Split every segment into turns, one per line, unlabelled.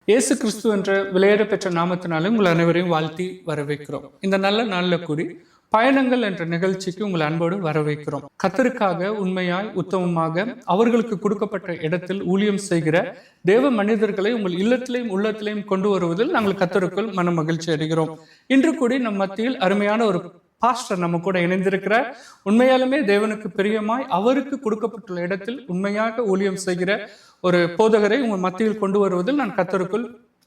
இயேசு கிறிஸ்து என்ற விலையேற பெற்ற நாமத்தினாலே உங்கள் அனைவரையும் வாழ்த்தி வரவேற்கிறோம். இந்த நல்ல நாளில் கூடி பயணங்கள் என்ற நிகழ்ச்சிக்கு உங்கள் அன்போடு வரவேற்கிறோம். கர்த்தருக்காக உண்மையாய் உத்தமமாக அவர்களுக்கு கொடுக்கப்பட்ட இடத்தில் ஊழியம் செய்கிற தேவ மனிதர்களை உங்கள் இல்லத்திலையும் உள்ளத்திலையும் கொண்டு வருவதில் நாங்கள் கர்த்தருக்குள் மன மகிழ்ச்சி அடைகிறோம். இன்று கூடி நம் மத்தியில் அருமையான ஒரு பாஸ்டர் நம்ம கூட இணைந்திருக்கிறார். உண்மையாலுமே தேவனுக்கு பிரியமாய் அவருக்கு கொடுக்கப்பட்டுள்ள இடத்தில் உண்மையாக ஊழியம் செய்கிற ஒரு போதகரை உங்கள் மத்தியில் கொண்டு வருவதில் நான் கர்த்தருக்குள்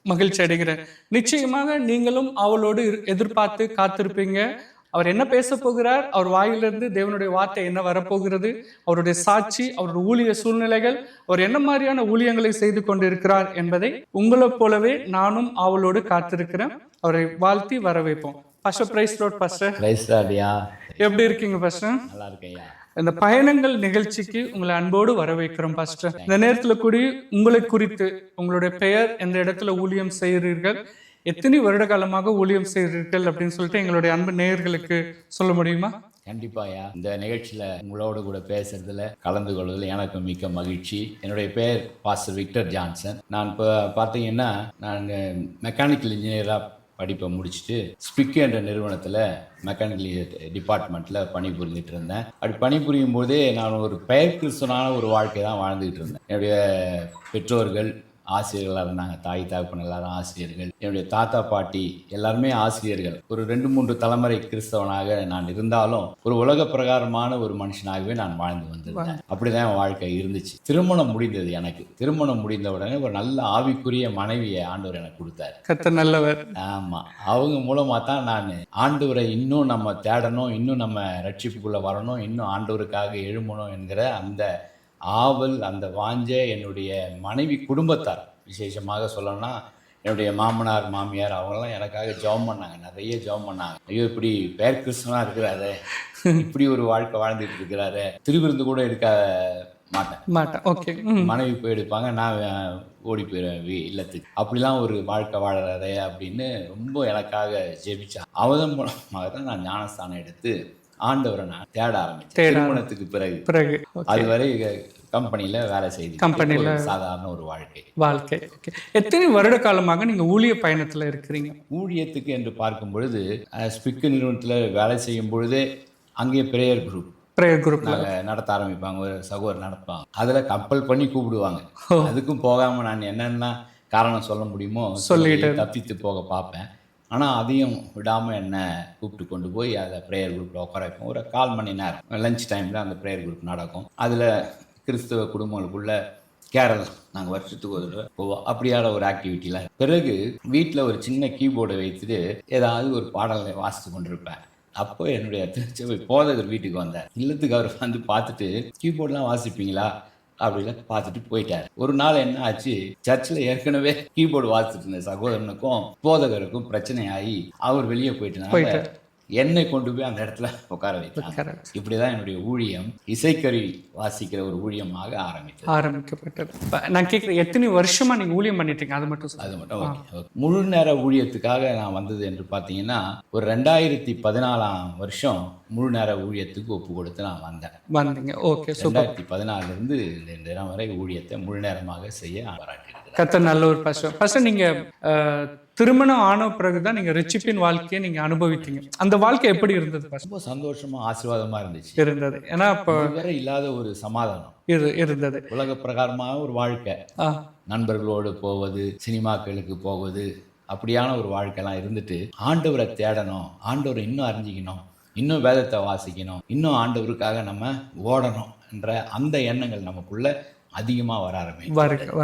மகிழ்ச்சி அடைகிறேன். நிச்சயமாக நீங்களும் அவளோடு எதிர்பார்த்து காத்திருப்பீங்க. அவர் என்ன பேச போகிறார், அவர் வாயிலிருந்து தேவனுடைய வார்த்தை என்ன வரப்போகிறது, அவருடைய சாட்சி, அவருடைய ஊழிய சூழ்நிலைகள், அவர் என்ன மாதிரியான ஊழியங்களை செய்து கொண்டிருக்கிறார் என்பதை உங்களை போலவே நானும் அவளோடு காத்திருக்கிறேன். அவரை வாழ்த்தி வரவேற்போம். Pastor, praise Lord pastor.
Praise லார்ட்யா.
எப்படி இருக்கீங்க பாஸ்டர்?
நல்லா இருக்கேன்யா.
இந்த பயணங்கள் நிகழ்ச்சிக்கு உங்களை அன்போடு வரவேற்கிறோம் பாஸ்டர். இந்த நேரத்துல கூடி உங்களை குறித்து, உங்களுடைய பெயர், எந்த இடத்துல ஊழியம் செய்கிறீர்கள், எத்தனை வருட காலமாக ஊழியம் செய்கிறீர்கள் அப்படின்னு சொல்லிட்டு எங்களுடைய அன்பு நேயர்களுக்கு சொல்ல முடியுமா?
கண்டிப்பாயா. இந்த நிகழ்ச்சியில் உங்களோடு கூட பேசுறதுல கலந்து கொள்வதில் எனக்கு மிக்க மகிழ்ச்சி. என்னுடைய பெயர் பாஸ்டர் விக்டர் ஜான்சன். நான் இப்போ பார்த்தீங்கன்னா நான் மெக்கானிக்கல் இன்ஜினியராக படிப்பை முடிச்சுட்டு ஸ்பிக் என்ற நிறுவனத்தில் மெக்கானிக்கல் டிபார்ட்மெண்ட்டில் பணிபுரிஞ்சிட்டு இருந்தேன். அப்படி பணிபுரியும் போதே நான் ஒரு பெயர் கிறிஸ்தவனான ஒரு வாழ்க்கை தான் வாழ்ந்துகிட்டு இருந்தேன். என்னுடைய பெற்றோர்கள் ஆசிரியர்களாக இருந்தாங்க. தாய் தகப்பன் எல்லாரும் ஆசிரியர்கள். என்னுடைய தாத்தா பாட்டி எல்லாருமே ஆசிரியர்கள். ஒரு 2-3 தலைமுறை கிறிஸ்தவனாக நான் இருந்தாலும் ஒரு உலக பிரகாரமான ஒரு மனுஷனாகவே நான் வாழ்ந்து வந்திருந்தேன். அப்படிதான் என் வாழ்க்கை இருந்துச்சு. திருமணம் முடிந்தது. எனக்கு திருமணம் முடிந்த உடனே ஒரு நல்ல ஆவிக்குரிய மனைவியை ஆண்டவர் எனக்கு கொடுத்தாரு.
கர்த்தர் நல்லவர்.
ஆமா, அவங்க மூலமா தான் நான் ஆண்டவரை இன்னும் நம்ம தேடணும், இன்னும் நம்ம ரட்சிப்புக்குள்ள வரணும், இன்னும் ஆண்டவருக்காக எழும்பணும் என்கிற அந்த ஆவல், அந்த வாஞ்சை என்னுடைய மனைவி குடும்பத்தார், விசேஷமாக சொல்லணும்னா என்னுடைய மாமனார் மாமியார் அவங்கெல்லாம் எனக்காக ஜெபம் பண்ணாங்க. நிறைய ஜெபம் பண்ணாங்க. ஐயோ, இப்படி பேர் கிறிஸ்தவனா இருக்கிறாரு, இப்படி ஒரு வாழ்க்கை வாழ்ந்துட்டு இருக்கிறாரு, திருவிருந்து கூட எடுக்க மாட்டேன். ஓகே, மனைவி போய் எடுப்பாங்க, நான் ஓடி போயிடுவேன் இல்லத்துக்கு. அப்படிலாம் ஒரு வாழ்க்கை வாழறாரே அப்படின்னு ரொம்ப எனக்காக ஜெபிச்சா. அவதன் மூலமாக தான் நான் ஞானஸ்தானம் எடுத்து ஆண்டவரை நான் தேட ஆரம்பிச்சேன். திருமணத்துக்கு பிறகு அதுவரை கம்பெனியில வேலை செய்து கம்பெனியில சாதாரண ஒரு வாழ்க்கை. எத்தனை வருட காலமாக நீங்க ஊழிய பயணத்துல இருக்கிறீங்க? ஊழியத்துக்கு என்று பார்க்கும் பொழுது ஸ்பிக் நிறுவனத்துல வேலை செய்யும் பொழுதே அங்கே பிரேயர் குரூப் நடத்த ஆரம்பிப்பாங்க. ஒரு சகோதரர் நடப்பாங்க. அதுல கம்பல் பண்ணி கூப்பிடுவாங்க. அதுக்கும் போகாம நான் என்னென்ன காரணம் சொல்ல முடியுமோ சொல்லிட்டு தப்பித்து போக பார்ப்பேன். ஆனால் அதையும் விடாமல் என்ன கூப்பிட்டு கொண்டு போய் அதை ப்ரேயர் குரூப்பில் உட்கார வைப்போம். ஒரு 1/4 மணி நேரம் லஞ்ச் டைமில் அந்த ப்ரேயர் குரூப் நடக்கும். அதில் கிறிஸ்தவ குடும்பங்களுக்குள்ள கேரல் நாங்கள் வருஷத்துக்கு ஒரு தடவை போவோம். அப்படியான ஒரு ஆக்டிவிட்டியில் பிறகு வீட்டில் ஒரு சின்ன கீபோர்டை வைத்துட்டு ஏதாவது ஒரு பாடலை வாசித்து கொண்டிருப்பேன். அப்போ என்னுடைய திருச்சபை போதகர் வீட்டுக்கு வந்தார். இல்லத்துக்கு அவர் வந்து பார்த்துட்டு, கீபோர்ட்லாம் வாசிப்பீங்களா அப்படின்னு பார்த்துட்டு போயிட்டார். ஒரு நாள் என்ன ஆச்சு, சர்ச்சில் ஏற்கனவே கீபோர்டு வாசிச்சுட்டு இருந்த சகோதரனுக்கும் போதகருக்கும் பிரச்சனை ஆகி அவர் வெளியே போயிட்டு என்னை கொண்டு போய் அந்த இடத்துல உட்கார வைத்தாங்க. இப்படிதான் என்னுடைய ஊழியம் இசைக்கருவி வாசிக்கிற ஒரு ஊழியமாக ஆரம்பிக்கப்பட்டது.
நான் கேட்குறேன், எத்தனை வருஷமா நீங்க ஊழியம் பண்ணிட்டீங்க? அது மட்டும்
ஓகே. முழு நேர ஊழியத்துக்காக நான் வந்தது என்று பார்த்தீங்கன்னா ஒரு 2014ஆம் வருஷம் முழு நேர ஊழியத்துக்கு ஒப்பு கொடுத்து நான் வந்தேன். ஓகே. 2014 இந்த நேரம் வரை ஊழியத்தை முழு நேரமாக செய்ய பாராட்டியிருக்கிறேன்.
கர்த்தர் நல்ல ஒரு பாஸ்டர். நீங்க திருமணம் ஆன பிறகுதான் நீங்க ரட்சிப்பின் வாழ்க்கையை நீங்க அனுபவித்தீங்க. அந்த வாழ்க்கை எப்படி இருந்தது?
ரொம்ப சந்தோஷமா ஆசீர்வாதமா
இருந்தது. ஏன்னா இப்போ
இல்லாத ஒரு சமாதானம்
இருந்தது.
உலக பிரகாரமான ஒரு வாழ்க்கை, நண்பர்களோடு போவது, சினிமாக்களுக்கு போவது, அப்படியான ஒரு வாழ்க்கைலாம் இருந்துட்டு ஆண்டவரை தேடணும், ஆண்டவரை இன்னும் அறிஞ்சிக்கணும், இன்னும் வேதத்தை வாசிக்கணும், இன்னும் ஆண்டவருக்காக நம்ம ஓடணும் என்ற அந்த எண்ணங்கள் நமக்குள்ள அதிகமாக வர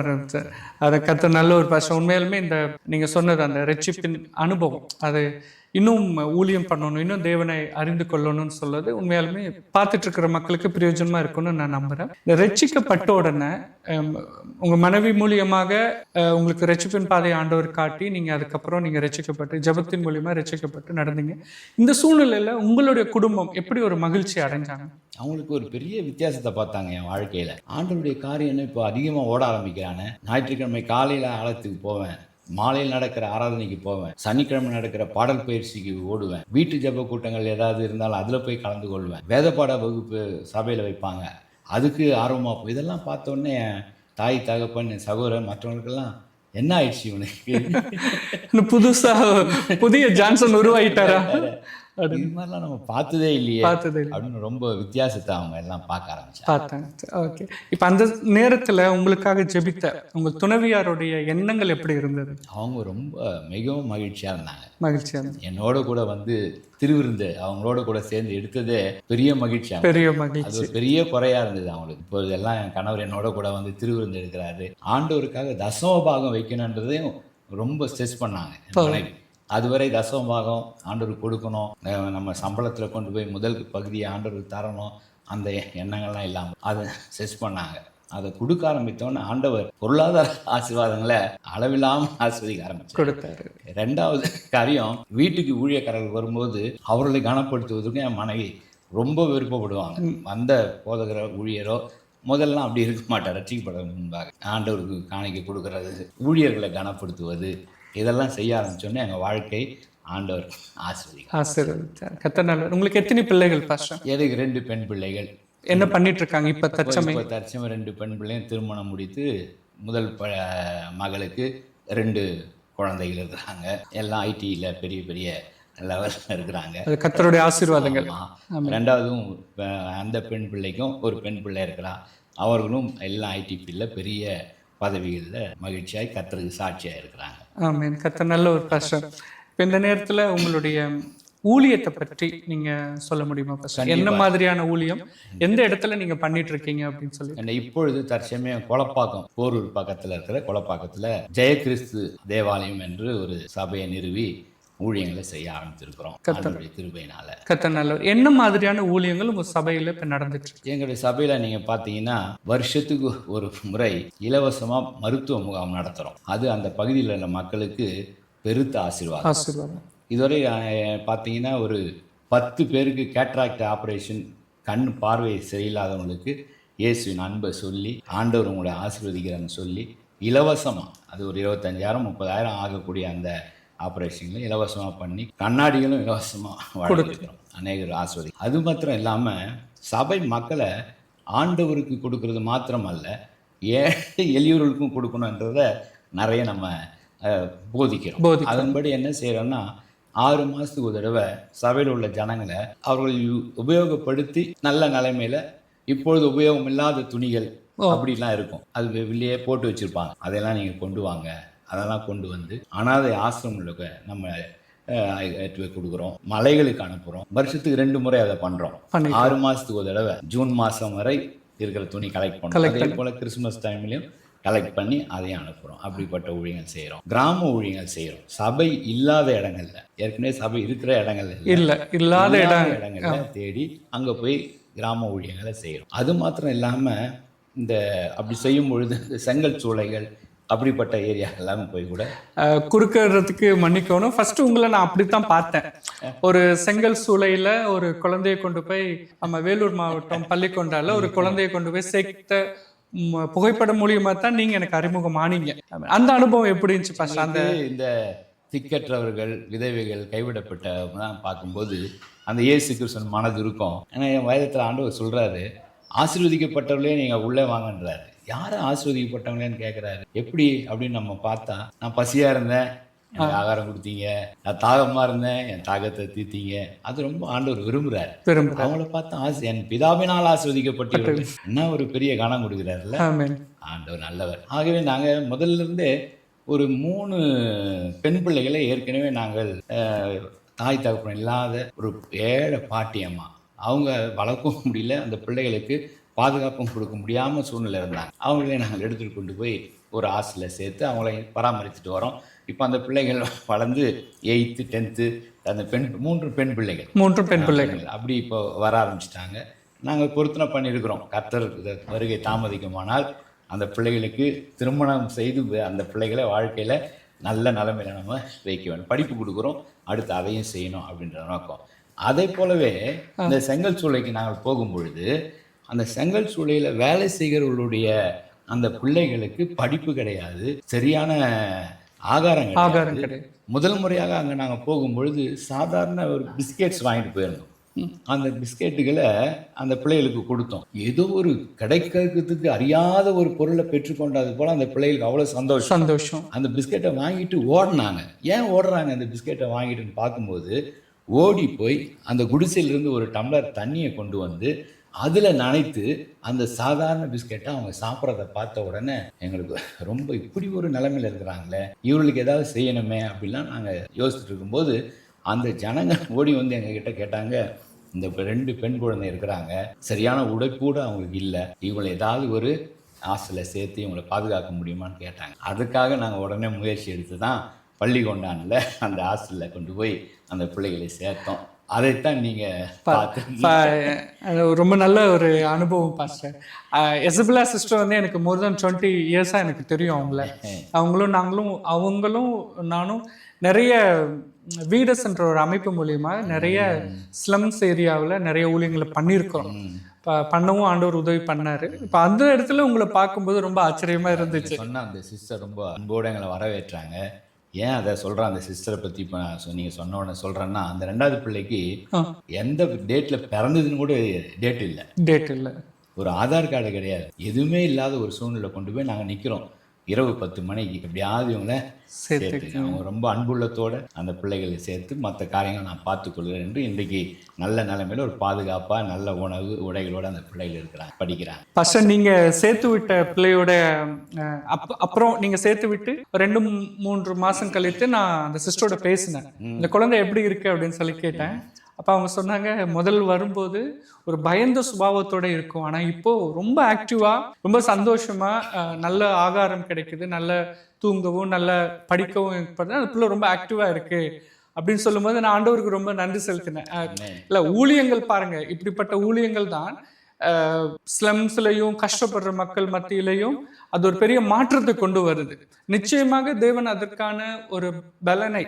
ஆரம்பிச்சு. அதை கத்த நல்ல ஒரு பாஸ்டர். உண்மையாலுமே இந்த நீங்கள் சொன்னது அந்த ரட்சிப்பின் அனுபவம், அது இன்னும் ஊழியம் பண்ணணும், இன்னும் தேவனை அறிந்து கொள்ளணும்னு சொல்றது உண்மையாலுமே பார்த்துட்டு இருக்கிற மக்களுக்கு பிரயோஜனமா இருக்கும்னு நான் நம்புறேன். இந்த ரட்சிக்கப்பட்ட உடனே உங்க மனைவி மூலியமாக உங்களுக்கு ரட்சிப்பின் பாதை ஆண்டவர் காட்டி நீங்க அதுக்கப்புறம் நீங்க ரட்சிக்கப்பட்டு ஜெபத்தின் மூலியமா ரட்சிக்கப்பட்டு நடந்தீங்க. இந்த சூழ்நிலையில உங்களுடைய குடும்பம் எப்படி ஒரு மகிழ்ச்சி அடைஞ்சாங்க?
அவங்களுக்கு ஒரு பெரிய வித்தியாசத்தை பார்த்தாங்க என் வாழ்க்கையில. ஆண்டவருடைய காரியம் இப்போ அதிகமாக ஓட ஆரம்பிக்கிறானே. ஞாயிற்றுக்கிழமை காலையில ஆலயத்துக்கு போவேன், மாலையில் நடக்கிற ஆராதனைக்கு போவேன், சனிக்கிழமை நடக்கிற பாடல் பயிற்சிக்கு ஓடுவேன், வீட்டு ஜெப கூட்டங்கள் ஏதாவது இருந்தாலும் அதில் போய் கலந்து கொள்வேன், வேதப்பாட வகுப்பு சபையில் வைப்பாங்க, அதுக்கு ஆர்வமாக போய் இதெல்லாம் பார்த்தோன்னே தாய் தகப்பன் சகோதரன் மற்றவங்களுக்கெல்லாம் என்ன ஆயிடுச்சு இவனுக்கு,
புதுசா புதிய ஜான்சன் உருவாயிட்டாரா?
இது மாதிரிலாம் நம்ம பார்த்ததே இல்லையே
பார்த்தது இல்லை.
அப்படின்னு ரொம்ப வித்தியாசத்தை அவங்க எல்லாம் பார்க்க ஆரம்பிச்சாங்க.
பார்த்தேன். ஓகே. இப்போ அந்த நேரத்துல உங்களுக்காக ஜெபித்த உங்கள் துணைவியாருடைய எண்ணங்கள் எப்படி இருந்தது?
அவங்க ரொம்ப மிகவும் மகிழ்ச்சியா இருந்தாங்க.
மகிழ்ச்சியா இருந்தது.
என்னோட கூட வந்து திருவிருந்து அவங்களோட கூட சேர்ந்து எடுத்ததே பெரிய மகிழ்ச்சி.
பெரிய
அது
மகிழ்ச்சி.
ஒரு பெரிய குறையா இருந்தது அவங்களுக்கு. இப்போ இதெல்லாம் என் கணவர் என்னோட கூட வந்து திருவிருந்து எடுக்கிறாரு, ஆண்டவருக்காக தசம பாகம் வைக்கணுன்றதையும் ரொம்ப ஸ்ட்ரெஸ் பண்ணாங்க என் மனைவி. அதுவரை தசம பாகம் ஆண்டவருக்கு கொடுக்கணும், நம்ம சம்பளத்தில் கொண்டு போய் முதல் பகுதியை ஆண்டவருக்கு தரணும், அந்த எண்ணங்கள்லாம் இல்லாமல் அதை ஸ்ட்ரெஸ் பண்ணாங்க. அதை கொடுக்க ஆரம்பித்தோன்னு ஆண்டவர் பொருளாதார ஆசீர்வாதங்களை அளவில்லாமல் ஆஸ்வதிக்க ஆரம்பிச்சார்.
கொடுத்தாரு.
ரெண்டாவது காரியம், வீட்டுக்கு ஊழியக்காரர்கள் வரும்போது அவர்களை கனப்படுத்துவதற்கு என் மனைவி ரொம்ப விருப்பப்படுவாங்க. வந்த போதகர ஊழியரோ முதல்லாம் அப்படி இருக்க மாட்டார். ரட்சிக்கப்பட முன்பாக ஆண்டவருக்கு காணிக்கை கொடுக்கறது, ஊழியர்களை கனப்படுத்துவது, இதெல்லாம் செய்ய ஆரம்பிச்சோன்னே எங்கள் வாழ்க்கை ஆண்டவர்
ஆசீர்வதித்தார். கர்த்தர் நல்லவர். உங்களுக்கு எத்தனை பிள்ளைகள் பாஸ்டர்?
எனக்கு 2 பெண் பிள்ளைகள்.
என்ன பண்ணிட்டு இருக்காங்க இப்ப தற்சமயம்?
இப்போ தற்சமயம் 2 பெண் பிள்ளையும் திருமணம் முடித்து முதல் மகளுக்கு 2 குழந்தைகள் இருக்கிறாங்க. எல்லாம் ஐடியில் பெரிய பெரிய லெவலில் இருக்கிறாங்க.
அது கர்த்தருடைய ஆசீர்வாதங்கள்.
ரெண்டாவதும் அந்த பெண் பிள்ளைக்கும் ஒரு பெண் பிள்ளை இருக்கிறா. அவர்களும் எல்லாம் ஐடி ஃபீல்டில் பெரிய பதவிகளில் மகிழ்ச்சியாய் கர்த்தருக்கு சாட்சியாக இருக்கிறாங்க.
ஆமென். கர்த்தர் நல்ல ஒரு பாஸ்டர். இப்போ இந்த நேரத்தில் உங்களுடைய ஊழியத்தை பற்றி நீங்க சொல்ல முடியுமா பாஸ்டர்? என்ன மாதிரியான ஊழியம், எந்த இடத்துல நீங்க பண்ணிட்டு இருக்கீங்க அப்படின்னு சொல்லி?
என்ன இப்பொழுது தற்சமயம் கொளப்பாக்கம், போரூர் பக்கத்தில் இருக்கிற கொளப்பாக்கத்தில் ஜெயகிறிஸ்து தேவாலயம் என்று ஒரு சபையை நிறுவி ஊழியங்களை செய்ய ஆரம்பித்திருக்கிறோம் ஆண்டவருடைய கிருபையினால.
கர்த்தர் நல்லவர். என்ன மாதிரியான ஊழியங்கள் உங்க சபையில இப்ப நடந்துட்டு இருக்கு?
எங்களுடைய சபையில நீங்க பாத்தீங்கன்னா வருஷத்துக்கு ஒரு முறை இலவசமா மருத்துவ முகாம் நடத்துறோம். அது அந்த பகுதியில் உள்ள மக்களுக்கு பெருத்த ஆசீர்வாதம். இதுவரை பார்த்தீங்கன்னா ஒரு 10 பேருக்கு கேட்ராக்ட் ஆப்ரேஷன், கண் பார்வை சரியில்லாதவங்களுக்கு இயேசுவின் அன்பை சொல்லி ஆண்டவர் உங்களை ஆசீர்வதிக்கிறேன்னு சொல்லி இலவசமாக, அது ஒரு 25,000 30,000 ஆகக்கூடிய அந்த ஆப்ரேஷன்களை இலவசமாக பண்ணி கண்ணாடிகளும் இலவசமாக வழங்கிக்கிறோம். அநேகர் ஆஸ்வதி. அது மாத்திரம் இல்லாமல் சபை மக்களை ஆண்டவருக்கு கொடுக்கறது மாத்திரமல்ல, ஏழை எளியவர்களுக்கும் கொடுக்கணுன்றத நிறைய நம்ம போதிக்கிறோம். அதன்படி என்ன செய்கிறோன்னா 6 மாதத்துக்கு ஒரு தடவை சபையில் உள்ள ஜனங்களை அவர்கள் உபயோகப்படுத்தி நல்ல நிலைமையில் இப்பொழுது உபயோகம் இல்லாத துணிகள் அப்படிலாம் இருக்கும், அது வெளியே போட்டு வச்சுருப்பாங்க, அதெல்லாம் நீங்கள் கொண்டு வாங்க. அதெல்லாம் கொண்டு வந்து அனாதை ஆசிரமில் நம்ம எடுத்து போய் கொடுக்குறோம். மலைகளுக்கு அனுப்புகிறோம். வருஷத்துக்கு 2 முறை அதை பண்ணுறோம். 6 மாதத்துக்கு ஒரு தடவை ஜூன் மாதம் வரை இருக்கிற துணி கலெக்ட் பண்ணுறோம். அதே போல் கிறிஸ்மஸ் டைம்லையும் கலெக்ட் பண்ணி அதையும் அனுப்புகிறோம். அப்படிப்பட்ட ஊழியங்கள் செய்கிறோம். கிராம ஊழியங்கள் செய்கிறோம். சபை இல்லாத இடங்கள்ல, ஏற்கனவே சபை இருக்கிற இடங்கள்ல இல்லாத இடங்கள்ல தேடி அங்கே போய் கிராம ஊழியங்களை செய்கிறோம். அது மாத்திரம் இல்லாமல் இந்த அப்படி செய்யும் பொழுது செங்கல் சூளைகள் அப்படிப்பட்ட ஏரியா எல்லாமே போய் கூட
குறுக்கிறதுக்கு மன்னிக்கணும். ஃபர்ஸ்ட் உங்களை நான் அப்படித்தான் பார்த்தேன். ஒரு செங்கல் சூளையில ஒரு குழந்தைய கொண்டு போய் நம்ம வேலூர் மாவட்டம் பள்ளிக்கொண்டால ஒரு குழந்தைய கொண்டு போய் சேர்த்த புகைப்படம் மூலியமா தான் நீங்க எனக்கு அறிமுகம் ஆனீங்க. அந்த அனுபவம் எப்படி இருந்துச்சு பாஸ்டர்? அந்த
இந்த திக்கற்றவர்கள், விதவைகள், கைவிடப்பட்ட பார்க்கும்போது அந்த இயேசு கிறிஸ்துவின் மனது இருக்கும். ஏன்னா என் வயதத்தில் ஆண்டவர் சொல்றாரு, ஆசீர்வதிக்கப்பட்டவர்களே நீங்கள் உள்ளே வாங்கன்றாரு. யாரும் ஆசீர்வதிக்கப்பட்டவங்களேன்னு கேட்குறாரு. எப்படி அப்படின்னு நம்ம பார்த்தா, நான் பசியாக இருந்தேன், எனக்கு ஆகாரம் கொடுத்தீங்க, நான் தாகமாக இருந்தேன், என் தாகத்தை தீர்த்தீங்க. அது ரொம்ப ஆண்டவர் விரும்புகிறார். அவங்கள பார்த்தா என் பிதாவினால் ஆசீர்வதிக்கப்பட்டவர்கள் என்ன ஒரு பெரிய கனம் கொடுக்குறாருல்ல ஆண்டவர், நல்லவர். ஆகவே நாங்கள் முதல்ல இருந்தே ஒரு 3 பெண் பிள்ளைகளை ஏற்கனவே நாங்கள் தாய் தகப்பன் இல்லாத ஒரு ஏழை பாட்டியம்மா, அவங்க வளர்க்கவும் முடியல, அந்த பிள்ளைகளுக்கு பாதுகாப்பும் கொடுக்க முடியாமல் சூழ்நிலை இருந்தாங்க. அவங்களே நாங்கள் எடுத்துகிட்டு கொண்டு போய் ஒரு ஹாஸ்டலில் சேர்த்து அவங்கள பராமரித்துட்டு வரோம். இப்போ அந்த பிள்ளைகள் வளர்ந்து 8th 10th அந்த 3 பெண் பிள்ளைகள் அப்படி இப்போ வர ஆரம்பிச்சிட்டாங்க. நாங்கள் பொருத்தனை பண்ணியிருக்கிறோம். கர்த்தர் வருகை தாமதிக்குமானால் அந்த பிள்ளைகளுக்கு திருமணம் செய்து அந்த பிள்ளைகளை வாழ்க்கையில் நல்ல நிலைமையில நம்ம வைக்க வேண்டும். படிப்பு கொடுக்குறோம், அடுத்து அதையும் செய்யணும் அப்படின்ற நோக்கம். அதே போலவே இந்த செங்கல் சூளைக்கு நாங்கள் போகும் பொழுது அந்த செங்கல் சூளையில் வேலை செய்கிறவர்களுடைய அந்த பிள்ளைகளுக்கு படிப்பு கிடையாது, சரியான ஆகாரம் கிடையாது. முதல் முறையாக அங்கே நாங்கள் போகும்பொழுது சாதாரண ஒரு பிஸ்கெட்ஸ் வாங்கிட்டு போயிருந்தோம். அந்த பிஸ்கெட்டுகளை அந்த பிள்ளைகளுக்கு கொடுத்தோம். ஏதோ ஒரு கிடைக்கிறதுக்கு அறியாத ஒரு பொருளை பெற்றுக்கொண்டது போல அந்த பிள்ளைகளுக்கு அவ்வளோ
சந்தோஷம்.
அந்த பிஸ்கெட்டை வாங்கிட்டு ஓடினாங்க. ஏன் ஓடுறாங்க அந்த பிஸ்கெட்டை வாங்கிட்டுன்னு பார்க்கும்போது, ஓடி போய் அந்த குடிசையிலிருந்து ஒரு டம்ளர் தண்ணியை கொண்டு வந்து அதில் நனைத்து அந்த சாதாரண பிஸ்கெட்டை அவங்க சாப்பிட்றத பார்த்த உடனே எங்களுக்கு ரொம்ப இப்படி ஒரு நிலைமையில் இருக்கிறாங்களே, இவர்களுக்கு ஏதாவது செய்யணுமே அப்படிலாம் நாங்கள் யோசிச்சுட்டு இருக்கும்போது அந்த ஜனங்கள் ஓடி வந்து எங்ககிட்ட கேட்டாங்க, இந்த 2 பெண் குழந்தை இருக்கிறாங்க, சரியான உடைப்பூட அவங்களுக்கு இல்லை, இவங்களை ஏதாவது ஒரு ஹாஸ்டலில் சேர்த்து இவங்களை பாதுகாக்க முடியுமான்னு கேட்டாங்க. அதுக்காக நாங்கள் உடனே முயற்சி எடுத்து தான் பள்ளிகொண்டானில் அந்த ஹாஸ்டலில் கொண்டு போய் அந்த பிள்ளைகளை சேர்த்தோம். அதைத்தான் நீங்கள் பார்த்து
ரொம்ப நல்ல ஒரு அனுபவம் பாஸ்டர். எசபெல்லா சிஸ்டர் வந்து எனக்கு மோர் தென் 20 இயர்ஸாக எனக்கு தெரியும் அவங்களும் நானும் நிறைய வீடஸ்ன்ற ஒரு அமைப்பு மூலியமா நிறைய ஸ்லம்ஸ் ஏரியாவில் நிறைய ஊழியங்களை பண்ணியிருக்கோம். பண்ணவும் ஆண்டவர் உதவி பண்ணாரு. இப்போ அந்த இடத்துல உங்களை பார்க்கும்போது ரொம்ப ஆச்சரியமா இருந்துச்சு.
சொன்ன அந்த சிஸ்டர் ரொம்ப அன்போடு எங்களை வரவேற்றாங்க. ஏன் அதை சொல்கிறேன் அந்த சிஸ்டரை பற்றி இப்போ நீங்கள் சொன்ன உடனே சொல்கிறேன்னா, அந்த 2வது பிள்ளைக்கு எந்த டேட்டில் பிறந்ததுன்னு கூட டேட் இல்லை, ஒரு ஆதார் கார்டு கிடையாது, எதுவுமே இல்லாத ஒரு சூழ்நிலை கொண்டு போய் நாங்கள் நிற்கிறோம். இரவு 10 மணிக்கு எப்படியாவது இவங்களை சேர்த்து அவங்க ரொம்ப அன்புள்ளத்தோடு அந்த பிள்ளைகளை சேர்த்து மற்ற காரியங்களை நான் பார்த்துக்கொள்கிறேன் என்று இன்றைக்கு நல்ல நிலைமையில் ஒரு பாதுகாப்பாக நல்ல உணவு உடைகளோடு அந்த பிள்ளைகள் இருக்கிறாங்க, படிக்கிறாங்க.
ஃபர்ஸ்ட் நீங்கள் சேர்த்து விட்ட பிள்ளையோட அப்புறம் நீங்கள் சேர்த்து விட்டு 2-3 மாதம் கழித்து நான் அந்த சிஸ்டரோட பேசினேன். இந்த குழந்தை எப்படி இருக்கு அப்படின்னு சொல்லி கேட்டேன். அப்போ அவங்க சொன்னாங்க, முதல் வரும்போது ஒரு பயந்த சுபாவத்தோடு இருக்கும், ஆனால் இப்போ ரொம்ப ஆக்டிவாக ரொம்ப சந்தோஷமாக நல்ல ஆகாரம் கிடைக்குது, நல்ல தூங்கவும் நல்ல படிக்கவும் அந்த பிள்ளை ரொம்ப ஆக்டிவாக இருக்கு அப்படின்னு சொல்லும்போது நான் ஆண்டவருக்கு ரொம்ப நன்றி செலுத்தினேன். இல்லை ஊழியங்கள் பாருங்க, இப்படிப்பட்ட ஊழியங்கள் தான் ஸ்லம்ஸ்லையும் கஷ்டப்படுற மக்கள் மத்தியிலையும் அது ஒரு பெரிய மாற்றத்தை கொண்டு வருது. நிச்சயமாக தேவன் அதற்கான ஒரு பலனை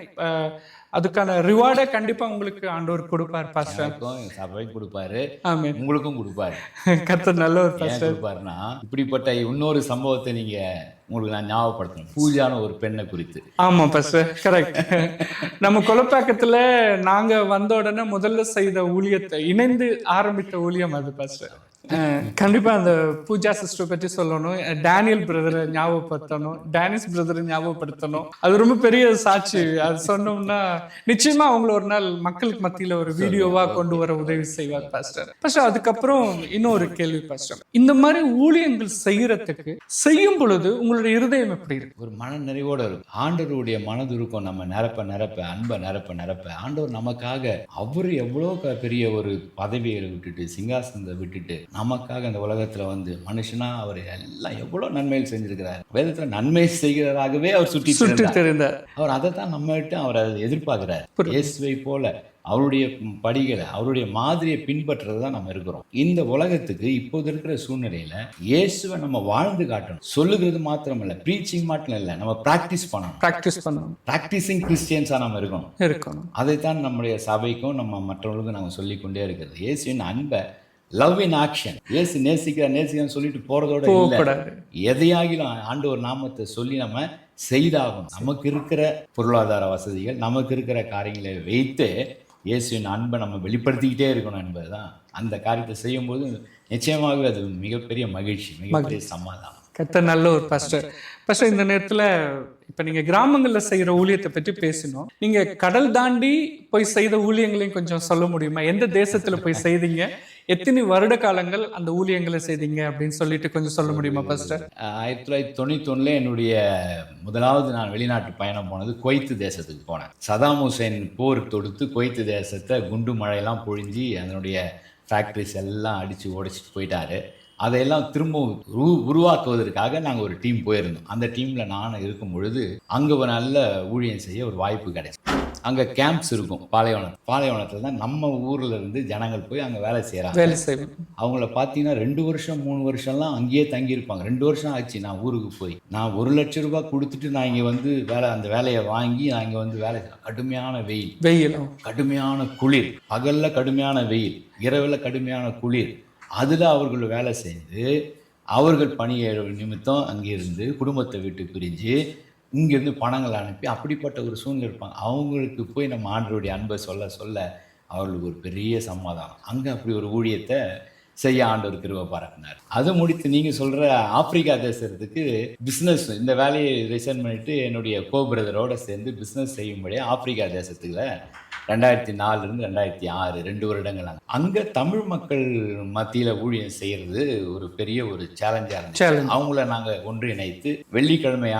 அதுக்கான ரிவார்டை கண்டிப்பா உங்களுக்கு ஆண்டவர் கொடுப்பார் பாஸ்டர்.
சபைக்கு கொடுப்பாரு, உங்களுக்கும் கொடுப்பாரு.
கர்த்தர் நல்ல ஒரு பாஸ்டர்
கொடுப்பாருன்னா, இப்படிப்பட்ட இன்னொரு சம்பவத்தை நீங்க உங்களுக்கு நான் ஞாபகப்படுத்தணும், பூஜான ஒரு பெண்ணை குறித்து.
ஆமா பாஸ்டர், கரெக்ட். நம்ம கொலப்பாக்கத்துல நாங்க வந்த உடனே முதல்ல செய்த ஊழியத்தை இணைந்து ஆரம்பித்த ஊழியம் அது பாஸ்டர். கண்டிப்பா அந்த பூஜா சிஸ்டர் பற்றி சொல்லணும், டேனியல் பிரதரை ஞாபகப்படுத்தணும், டேனிஸ் பிரதரை ஞாபகப்படுத்தணும். அது ரொம்ப பெரிய சாட்சி. அது சொன்னோம்னா நிச்சயமா அவங்கள ஒரு நாள் மக்களுக்கு மத்தியில ஒரு வீடியோவா கொண்டு வர உதவி செய்வார் பாஸ்டர். பாஸ்டர் அதுக்கப்புறம் இன்னொரு கேள்வி பாஸ்டர், இந்த மாதிரி ஊழியங்கள் செய்யும் பொழுது உங்களுடைய இருதயம் எப்படி இருக்கு?
ஒரு மன நிறைவோட இருக்கும். ஆண்டவருடைய மனது இருக்கும். நம்ம நிரப்ப அன்பை நிரப்ப ஆண்டவர் நமக்காக அவர் எவ்வளோ பெரிய ஒரு பதவியை விட்டுட்டு சிங்காசனத்தை விட்டுட்டு நமக்காக அந்த உலகத்துல வந்து மனுஷனா அவர் எல்லாம் எவ்வளவு நன்மைகள் செஞ்சிருக்கிறார். வேதத்துல நன்மை செய்கிறவராகவே அவர் சுற்றி தெரிந்தார். அவர் அதை தான் நம்மகிட்ட அவர் அதை எதிர்பார்க்கிறார். இயேசுவை போல அவருடைய படிகளை அவருடைய மாதிரியை பின்பற்றுறது தான் நம்ம இருக்கிறோம். இந்த உலகத்துக்கு இப்போது இருக்கிற சூழ்நிலையில இயேசுவை நம்ம வாழ்ந்து காட்டணும். சொல்லுகிறது மாத்திரம் இல்லை, ப்ரீச்சிங் மாத்திரம் இல்லை, நம்ம பிராக்டிஸ் பண்ணணும். பிராக்டிசிங் கிறிஸ்டியன்ஸா நம்ம இருக்கணும். அதைத்தான் நம்முடைய சபைக்கும் நம்ம மற்றவர்களுக்கும் நாங்கள் சொல்லிக்கொண்டே இருக்கிறது. இயேசுவின் அன்பை லவ் இன் ஆக்ஷன். இயேசு நேசிக்கிறேன்னு சொல்லிட்டு போறதோட இல்லை, எதையாகிலும் ஆண்டவர் நாமத்தை சொல்லி நம்ம செய்தாகணும். நமக்கு இருக்கிற பொருளாதார வசதிகள், நமக்கு இருக்கிற காரியங்களை வைத்து இயேசுவின் அன்பை நம்ம வெளிப்படுத்திக்கிட்டே இருக்கணும் என்பதுதான். அந்த காரியத்தை செய்யும்போது நிச்சயமாகவே அது மிகப்பெரிய மகிழ்ச்சி, மிகப்பெரிய சமாதானம்.
கர்த்தர் நல்ல ஒரு பாஸ்டர். இந்த நேரத்துல இப்ப நீங்க கிராமங்கள்ல செய்யற ஊழியத்தை பற்றி பேசணும். நீங்க கடல் தாண்டி போய் செய்த ஊழியங்களையும் கொஞ்சம் சொல்ல முடியுமா? எந்த தேசத்துல போய் செய்தீங்க, எத்தனை வருட காலங்கள் அந்த ஊழியங்களை செய்தீங்க அப்படின்னு சொல்லிட்டு கொஞ்சம் சொல்ல முடியுமா பாஸ்டர்?
1991 என்னுடைய முதலாவது நான் வெளிநாட்டு பயணம் போனது குவைத்து தேசத்துக்கு போனேன். சதாம் ஹுசேன் போர் தொடுத்து குவைத்து தேசத்தை குண்டு மழையெல்லாம் பொழிஞ்சி அதனுடைய ஃபேக்ட்ரிஸ் எல்லாம் அடித்து உடைச்சிட்டு போயிட்டாரு. அதையெல்லாம் திரும்ப உருவாக்குவதற்காக நாங்கள் ஒரு டீம் போயிருந்தோம். அந்த டீமில் நான் இருக்கும் பொழுது அங்கே ஒரு நல்ல ஊழியம் செய்ய ஒரு வாய்ப்பு கிடைச்சு. அங்கே கேம்ப்ஸ் இருக்கும் பாலைவனத்தில் தான் நம்ம ஊரில் இருந்து ஜனங்கள் போய் அங்கே வேலை செய்கிறாங்க. அவங்கள பார்த்தீங்கன்னா 2 வருஷம் 3 வருஷம்லாம் அங்கேயே தங்கியிருப்பாங்க. 2 வருஷம் ஆச்சு நான் ஊருக்கு போய். நான் 1 லட்சம் ரூபாய் கொடுத்துட்டு நான் இங்கே வந்து அந்த வேலையை வாங்கி நான் இங்கே வந்து வேலை. கடுமையான வெயில், கடுமையான குளிர், பகலில் கடுமையான வெயில், இரவில் கடுமையான குளிர். அதில் அவர்கள் வேலை செய்து அவர்கள் பணியை நிமித்தம் அங்கேருந்து குடும்பத்தை விட்டு பிரிஞ்சு இங்கேருந்து பணங்கள் அனுப்பி அப்படிப்பட்ட ஒரு சூழ்நிலை இருப்பாங்க. அவங்களுக்கு போய் நம்ம ஆண்டவருடைய அன்பை சொல்ல அவர்களுக்கு ஒரு பெரிய சமாதானம். அங்கே அப்படி ஒரு ஊழியத்தை செய்ய ஆண்டவர் கிருபை பாராட்டினார். அது முடித்து நீங்கள் சொல்கிற ஆப்பிரிக்கா தேசத்துக்கு பிஸ்னஸ், இந்த வேலையை ரிசைன் பண்ணிவிட்டு என்னுடைய பிரதரோடு சேர்ந்து பிஸ்னஸ் செய்யும்படியே ஆப்பிரிக்கா தேசத்துக்கு 2004 2006 2 வருடங்கள் அங்கே தமிழ் மக்கள் மத்தியில் ஊழியம் செய்கிறது ஒரு பெரிய ஒரு சேலஞ்சாக இருந்துச்சு. அவங்கள நாங்கள் ஒன்றிணைத்து வெள்ளிக்கிழமை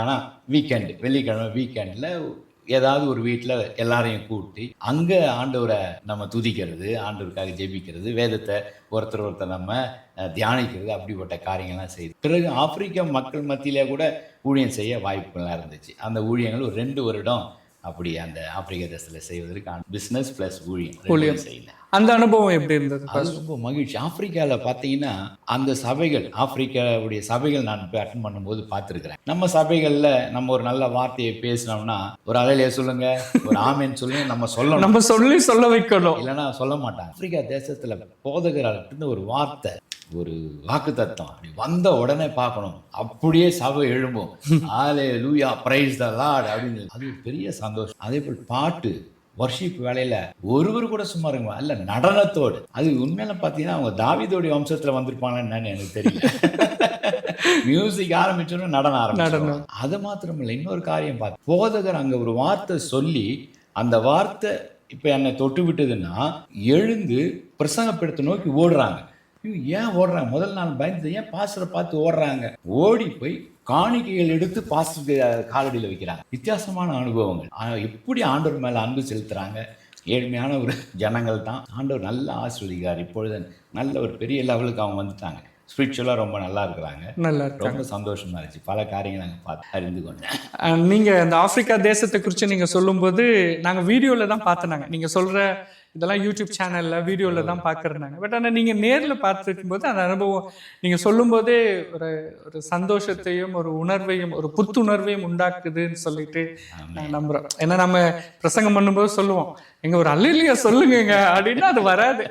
வீக்கெண்டில் ஏதாவது ஒரு வீட்டில் எல்லாரையும் கூட்டி அங்கே ஆண்டவரை நம்ம துதிக்கிறது, ஆண்டவருக்காக ஜெபிக்கிறது, வேதத்தை ஒருத்தர் நம்ம தியானிக்கிறது, அப்படிப்பட்ட காரியங்கள்லாம் செய்யுது. பிறகு ஆப்பிரிக்க மக்கள் மத்தியிலே கூட ஊழியம் செய்ய வாய்ப்புகள்லாம் இருந்துச்சு. அந்த ஊழியங்கள் ஒரு 2 வருடம் அப்படி அந்த ஆப்பிரிக்க தேசத்தில் செய்வதற்கு பிஸ்னஸ் ப்ளஸ் ஊழியம் செய்யல.
அந்த அனுபவம் எப்படி இருந்தது?
அது ரொம்ப மகிழ்ச்சி. ஆப்பிரிக்காவில் பார்த்தீங்கன்னா அந்த சபைகள், ஆப்பிரிக்காவுடைய சபைகள் நான் போய் அட்டன் பண்ணும்போது பார்த்துருக்குறேன். நம்ம சபைகளில் நம்ம ஒரு நல்ல வார்த்தையை பேசினோம்னா ஒரு அலையிலே சொல்லுங்க, ஒரு ஆமேன்னு சொல்லி நம்ம சொல்லணும்,
நம்ம சொல்ல வைக்கணும்,
இல்லைன்னா சொல்ல மாட்டாங்க. ஆப்பிரிக்கா தேசத்தில் போதகர்கிட்ட ஒரு வார்த்தை, ஒரு வாக்கு தத்துவம் அப்படி வந்த உடனே பார்க்கணும், அப்படியே சபை எழும்பும், ஹல்லேலூயா பிரைஸ் தி லார்ட் அப்படின்னு. அது ஒரு பெரிய சந்தோஷம். அதே போல் பாட்டு வர்ஷிப் வேலையில ஒருவர் கூட சும்மா இருக்குமா இல்ல, நடனத்தோடு. அது உண்மையில பார்த்தீங்கன்னா அவங்க தாவீதோடைய வம்சத்தில் வந்திருப்பாங்கன்னு எனக்கு தெரியல. மியூசிக் ஆரம்பிச்சோன்னு நடனம் ஆரம்பிச்சோம். அது மாத்திரம் இல்லை, இன்னொரு காரியம் பார்த்து போதகர் அங்கே ஒரு வார்த்தை சொல்லி அந்த வார்த்தை இப்போ என்னை தொட்டு விட்டதுன்னா எழுந்து பிரசங்கப்படுத்த நோக்கி ஓடுறாங்க. ஏன் ஓடுறாங்க? முதல் நாள் பயந்து ஏன் பாஸ்டரை பார்த்து ஓடுறாங்க? ஓடி போய் காணிக்கைகள் எடுத்து பாஸ்டருக்கு காலடியில் வைக்கிறாங்க. வித்தியாசமான அனுபவங்கள். எப்படி ஆண்டவர் மேலே அன்பு செலுத்துறாங்க. ஏழ்மையான ஒரு ஜனங்கள் தான். ஆண்டவர் நல்ல ஆசீர்வதிக்கிறார். இப்பொழுது நல்ல ஒரு பெரிய லெவலுக்கு அவங்க வந்துட்டாங்க. ஸ்பிரிச்சுவலாக ரொம்ப நல்லா இருக்கிறாங்க. ரொம்ப சந்தோஷமா இருந்துச்சு. பல காரியங்கள் நாங்கள் பார்த்து அறிந்து கொண்டேன்.
நீங்கள் அந்த ஆப்பிரிக்கா தேசத்தை குறித்து நீங்கள் சொல்லும்போது நாங்கள் வீடியோவில் தான் பார்த்தோம். நீங்கள் சொல்கிற இதெல்லாம் யூடியூப் சேனலில் வீடியோவில் தான் பார்க்குறாங்க. பட் ஆனால் நீங்கள் நேரில் பார்த்துருக்கும் போது அந்த அனுபவம் நீங்கள் சொல்லும்போதே ஒரு சந்தோஷத்தையும் ஒரு உணர்வையும் ஒரு புத்துணர்வையும் உண்டாக்குதுன்னு சொல்லிட்டு நான் நம்புகிறோம். ஏன்னா நம்ம பிரசங்கம் பண்ணும்போது சொல்லுவோம், எங்க ஒரு அல்லேலூயா சொல்லுங்க அப்படின்னா அது வராது.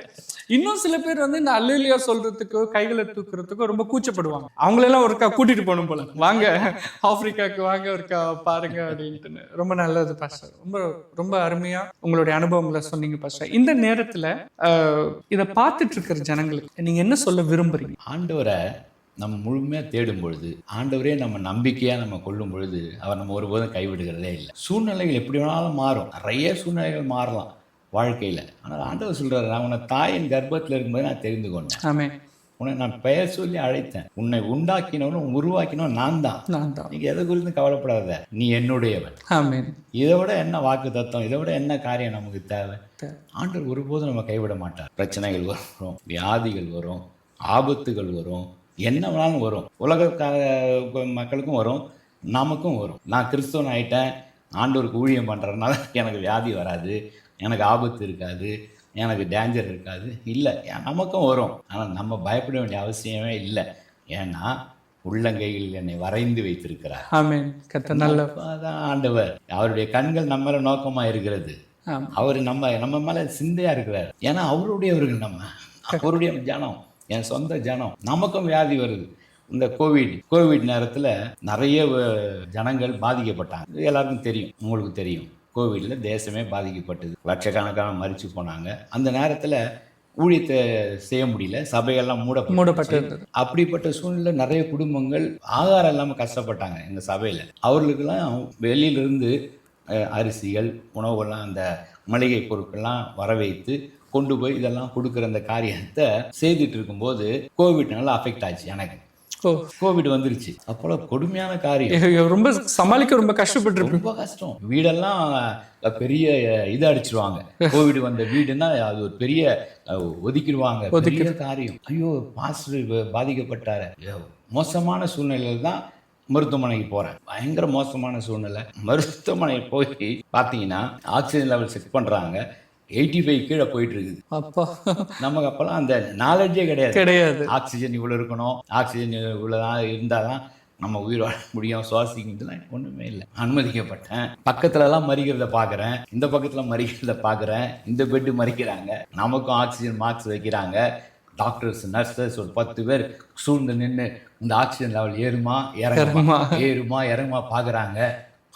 இன்னும் சில பேர் வந்து இந்த அல்லேலூயா சொல்றதுக்கோ கைகளை தூக்குறதுக்கோ ரொம்ப கூச்சப்படுவாங்க. அவங்களெல்லாம் ஒருக்கா கூட்டிட்டு போகணும் போல, வாங்க ஆப்பிரிக்காவுக்கு வாங்க ஒருக்கா பாருங்க அப்படின்ட்டு. ரொம்ப நல்லது பாஸ்டர். ரொம்ப ரொம்ப அருமையா உங்களுடைய அனுபவங்களை சொன்னீங்க பாஸ்டர். இந்த நேரத்துல இதை பார்த்துட்டு இருக்கிற ஜனங்களுக்கு நீங்க என்ன சொல்ல விரும்புறீங்க?
ஆண்டவரை நம்ம முழுமையாக தேடும் பொழுது, ஆண்டவரே நம்ம நம்பிக்கையாக நம்ம கொள்ளும் பொழுது அவர் நம்ம ஒருபோதும் கைவிடுகிறதே இல்லை. சூழ்நிலைகள் எப்படி வேணாலும் மாறும், நிறைய சூழ்நிலைகள் மாறலாம் வாழ்க்கையில். ஆனால் ஆண்டவர் சொல்கிறார், நான் உன்னை தாயின் கர்ப்பத்தில் இருக்கும்போது நான் தெரிந்து கொண்டேன், உன்னை நான் பெயர் சொல்லி அழைத்தேன், உன்னை உண்டாக்கினவனும் உருவாக்கினவன் நான் தான். நீங்க எதை குறித்து கவலைப்படாத, நீ என்னுடையவன். இதை விட என்ன வாக்கு தத்துவம், இதை விட என்ன காரியம் நமக்கு தேவை? ஆண்டவர் ஒருபோதும் நம்ம கைவிட மாட்டார். பிரச்சனைகள் வரும், வியாதிகள் வரும், ஆபத்துகள் வரும், என்ன வேணாலும் வரும். உலக மக்களுக்கும் வரும், நமக்கும் வரும். நான் கிறிஸ்தவன் ஆகிட்டேன், ஆண்டவருக்கு ஊழியம் பண்ணுறதுனால எனக்கு வியாதி வராது, எனக்கு ஆபத்து இருக்காது, எனக்கு டேஞ்சர் இருக்காது. இல்லை, நமக்கும் வரும். ஆனால் நம்ம பயப்பட வேண்டிய அவசியமே இல்லை. ஏன்னா உள்ளங்கையில் என்னை வரைந்து வைத்திருக்கிறார். அதான் ஆண்டவர். அவருடைய கண்கள் நம்ம மேலே நோக்கமாக இருக்கிறது. அவர் நம்ம மேலே சிந்தையாக இருக்கிறார். ஏன்னா அவருடையவர்கள், நம்ம அவருடைய ஜனம், என் சொந்த ஜனம். நமக்கும் வியாதி வருது. இந்த கோவிட் நேரத்தில் நிறைய ஜனங்கள் பாதிக்கப்பட்டாங்க. எல்லாருக்கும் தெரியும், உங்களுக்கு தெரியும். கோவிடில் தேசமே பாதிக்கப்பட்டது, லட்சக்கணக்கான மரிச்சு போனாங்க. அந்த நேரத்தில் ஊழியத்தை செய்ய முடியல, சபையெல்லாம் மூடப்பட்டது. அப்படிப்பட்ட சூழ்நிலை நிறைய குடும்பங்கள் ஆகாரம் இல்லாமல் கஷ்டப்பட்டாங்க. எங்கள் சபையில் அவர்களுக்கெல்லாம் வெளியிலிருந்து அரிசிகள், உணவுகள்லாம், அந்த மளிகை பொருட்கள்லாம் வர வைத்து கொண்டு போய் இதெல்லாம் கொடுக்குற அந்த காரியத்தை செய்துட்டு இருக்கும்போது கோவிட்னால அஃபெக்ட் ஆச்சு. எனக்கு கோவிட் வந்துருச்சு. அப்போ கொடுமையான காரியம், ரொம்ப சமாளிக்க ரொம்ப கஷ்டப்பட்டு, ரொம்ப கஷ்டம். வீடெல்லாம் பெரிய இதை அடிச்சிருவாங்க. கோவிட் வந்த வீடுன்னா அது ஒரு பெரிய ஒதுக்கிடுவாங்க, பெரிய காரியம். ஐயோ பாஸ்டர் பாதிக்கப்பட்டாரு. மோசமான சூழ்நிலையில் தான் மருத்துவமனைக்கு போகிறேன். பயங்கர மோசமான சூழ்நிலை. மருத்துவமனை போய் பார்த்தீங்கன்னா ஆக்சிஜன் லெவல் செக் பண்ணுறாங்க, 85 கீழே போயிட்டு இருக்குது. அப்பா, நமக்கு அப்பெல்லாம் அந்த நாலேஜே கிடையாது. ஆக்சிஜன் இவ்வளோ இருக்கணும், ஆக்சிஜன் இவ்வளோதான் இருந்தால் தான் நம்ம உயிர் வாழ முடியும், சுவாசிக்கிட்டுலாம் ஒன்றுமே இல்லை. அனுமதிக்கப்பட்டேன். பக்கத்துலலாம் மறிக்கிறத பார்க்குறேன், இந்த பக்கத்தில் மறிக்கிறத பார்க்குறேன். இந்த பெட்டு மறிக்கிறாங்க, நமக்கும் ஆக்சிஜன் மாஸ்க் வைக்கிறாங்க. டாக்டர்ஸ், நர்சஸ் ஒரு 10 பேர் சூழ்ந்து நின்று இந்த ஆக்சிஜன் லெவல் ஏறுமா இறங்குமா பார்க்குறாங்க.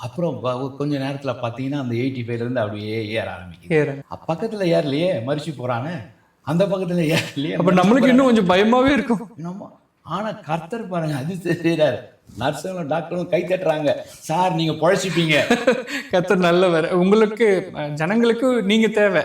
அப்புறம் கொஞ்ச நேரத்தில் பார்த்தீங்கன்னா அந்த 85லேருந்து அப்படியே ஏற ஆரம்பிக்குது.
ஏற
பக்கத்தில் ஏறலையே மறிச்சு போகிறானே, அந்த பக்கத்தில் ஏறலையே.
அப்ப நம்மளுக்கு இன்னும் கொஞ்சம் பயமாவே இருக்கும்.
நம்ம ஆனால் கர்த்தர் பாருங்க அது செய்கிறார். நர்ஸுங்களும் டாக்டரும் கை தட்டுறாங்க, சார் நீங்கள் பொழைச்சிப்பீங்க.
கர்த்தர் நல்லவர். உங்களுக்கு ஜனங்களுக்கு நீங்க தேவை,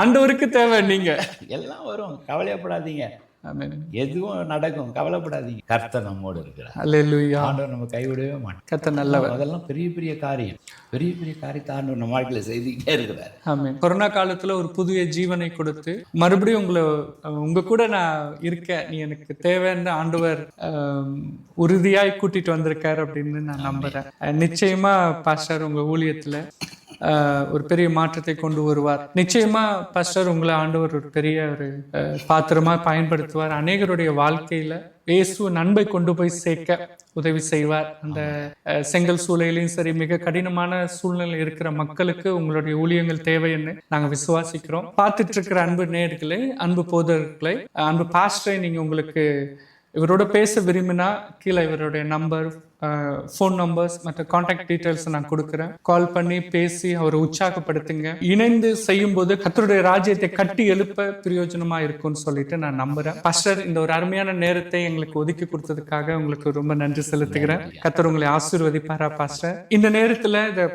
ஆண்டவருக்கு தேவை நீங்க.
எல்லாம் வரும், கவலையப்படாதீங்க.
ஆமென்.
எதுவும் நடக்கும், கவலைப்படாதீங்க. கர்த்தர் நம்மோடு இருக்கிறார்.
அல்லேலூயா.
ஆண்டவர் நம்ம கைவிடவே மாட்டார்.
கர்த்தர் நல்லவர்.
அதெல்லாம் பெரிய பெரிய காரியம், பெரிய பெரிய காரியத்தை ஆண்டவர் நம்ம வாழ்க்கையில் செய்துக்கிட்டே இருக்கிறார்.
ஆமென். கொரோனா காலத்துல ஒரு புதிய ஜீவனை கொடுத்து மறுபடியும் உங்க கூட நான் இருக்கேன், நீ எனக்கு தேவைன்னு ஆண்டவர் உறுதியாய் கூட்டிட்டு வந்திருக்காரு அப்படின்னு நான் நம்புறேன். நிச்சயமா பாஸ்டர் உங்க ஊழியத்துல ஒரு பெரிய மாற்றத்தை கொண்டு வருவார். நிச்சயமா பாஸ்டர் உங்களை ஆண்டவர் ஒரு பெரிய ஒரு பாத்திரமா பயன்படுத்துவார். அநேகருடைய வாழ்க்கையில இயேசு அன்பை கொண்டு போய் சேர்க்க உதவி செய்வார். அந்த செங்கல் சூழலையும் சரி, மிக கடினமான சூழ்நிலை இருக்கிற மக்களுக்கு உங்களுடைய ஊழியங்கள் தேவைன்னு நாங்க விசுவாசிக்கிறோம். பார்த்துட்டு இருக்கிற அன்பு நேயர்களே, அன்பு போதகர்களே, அன்பு பாஸ்டரை நீங்க உங்களுக்கு இவரோட பேச விரும்பினா கீழே இவருடைய நம்பர், ஃபோன் நம்பர்ஸ் மற்ற கான்டாக்ட் டீட்டெயில்ஸ் நான் கொடுக்குறேன். கால் பண்ணி பேசி அவரை உற்சாகப்படுத்துங்க. இணைந்து செய்யும் போது கர்த்தருடைய ராஜ்யத்தை கட்டி எழுப்ப பிரயோஜனமா இருக்கும்னு சொல்லிட்டு நான் நம்புறேன். பாஸ்டர், இந்த ஒரு அருமையான நேரத்தை எங்களுக்கு ஒதுக்கி கொடுத்ததுக்காக உங்களுக்கு ரொம்ப நன்றி செலுத்துகிறேன். கர்த்தர் உங்களை ஆசீர்வதிப்பாரா பாஸ்டர். இந்த நேரத்துல இதை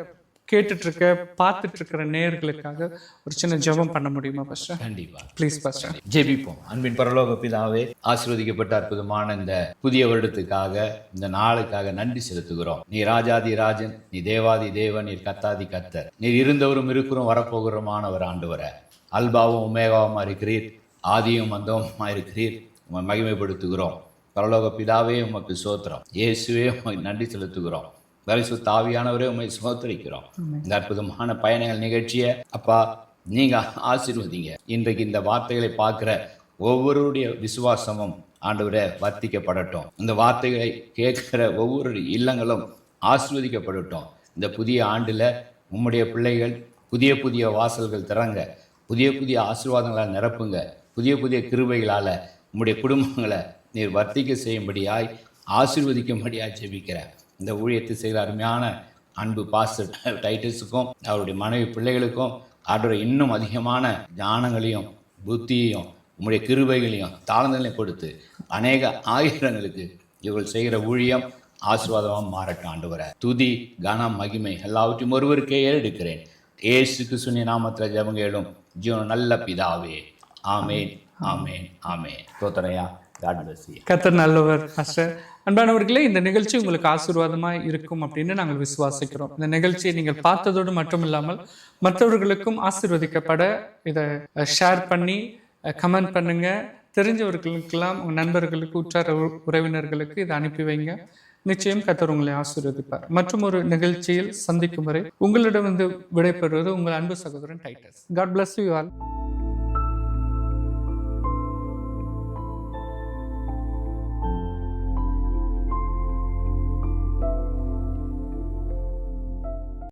கேட்டுட்டு இருக்க பார்த்துட்டு இருக்கிற நேயர்களுக்காக ஒரு சின்ன ஜெபம் பண்ண முடியுமா பாஸ்டர்?
கண்டிப்பா,
ப்ளீஸ் பாஸ்டர்.
ஜெபிப்போம். அன்பின் பரலோக பிதாவே, ஆசீர்வதிக்கப்பட்ட அற்புதமான இந்த புதிய வருடத்துக்காக, இந்த நாளுக்காக நன்றி செலுத்துகிறோம். நீ ராஜாதி ராஜன், நீ தேவாதி தேவன், நீர் கத்தாதி கத்தர், நீர் இருந்தவரும் இருக்கிறோம் வரப்போகிறோமானவர் ஆண்டவரே. அல்பாவும் உமேகாவுமா இருக்கிறீர், ஆதியும் அந்தவுமா இருக்கிறீர். உம்மை மகிமைப்படுத்துகிறோம். பரலோக பிதாவே உமக்கு சோத்திரம். இயேசுவே உமக்கு நன்றி செலுத்துகிறோம். பரிசுத்த ஆவியானவரே உம்மை சோத்திரிக்கிறோம். இந்த அற்புதமான பயணங்கள் நிகழ்ச்சியை அப்பா நீங்க ஆசீர்வதிங்க. இன்றைக்கு இந்த வார்த்தைகளை பார்க்குற ஒவ்வொருடைய விசுவாசமும் ஆண்டவரே வர்த்திக்கப்படட்டும். இந்த வார்த்தைகளை கேட்கிற ஒவ்வொரு இல்லங்களும் ஆசீர்வதிக்கப்படட்டும். இந்த புதிய ஆண்டில் உம்முடைய பிள்ளைகள் புதிய புதிய வாசல்கள் திறங்க, புதிய புதிய ஆசீர்வாதங்களால் நிரப்புங்க, புதிய புதிய கிருபைகளால் உம்முடைய குடும்பங்களை நீர் வர்த்திக்க செய்யும்படியாய் ஆசீர்வதிக்கும்படியாய் ஜெபிக்கிறேன். இந்த ஊழியத்தை செய்கிற அருமையான அன்பு பாஸ்டர் டைட்டஸுக்கும் அவருடைய மனைவி பிள்ளைகளுக்கும் ஆண்டவரை இன்னும் அதிகமான ஞானங்களையும் புத்தியையும் உங்களுடைய கிருபைகளையும் தாழ்ந்தங்களையும் கொடுத்து அநேக ஆயிரங்களுக்கு இவர்கள் செய்கிற ஊழியம் ஆசீர்வாதமாக மாறட்டும். ஆண்டவரை துதி கனம் மகிமை எல்லாவற்றையும் ஒருவருக்கே ஏறெடுக்கிறேன். இயேசு கிறிஸ்துவின் நாமத்தில் ஜெபங்களும் ஜீவன நல்ல பிதாவே. ஆமேன், ஆமேன், ஆமேன். தோத்தரையா, காட் பிளஸ் யூ.
கர்த்தர் நல்லவர் பாஸ்டர். அன்பானவர்களே, இந்த நிகழ்ச்சி உங்களுக்கு ஆசீர்வாதமாக இருக்கும் அப்படின்னு நாங்கள் விசுவாசிக்கிறோம். இந்த நிகழ்ச்சியை நீங்கள் பார்த்ததோடு மட்டும் இல்லாமல் மற்றவர்களுக்கும் ஆசீர்வதிக்கப்பட இதை ஷேர் பண்ணி கமெண்ட் பண்ணுங்க. தெரிஞ்சவர்களுக்கெல்லாம் உங்கள் நண்பர்களுக்கு, உற்றார உறவினர்களுக்கு இதை அனுப்பி வைங்க. நிச்சயம் கர்த்தர் உங்களை ஆசீர்வதிப்பார். மற்றும் ஒரு நிகழ்ச்சியில் சந்திக்கும் வரை உங்களிடம் விடைபெறுவது உங்கள் அன்பு சகோதரன் Titus. God bless you all.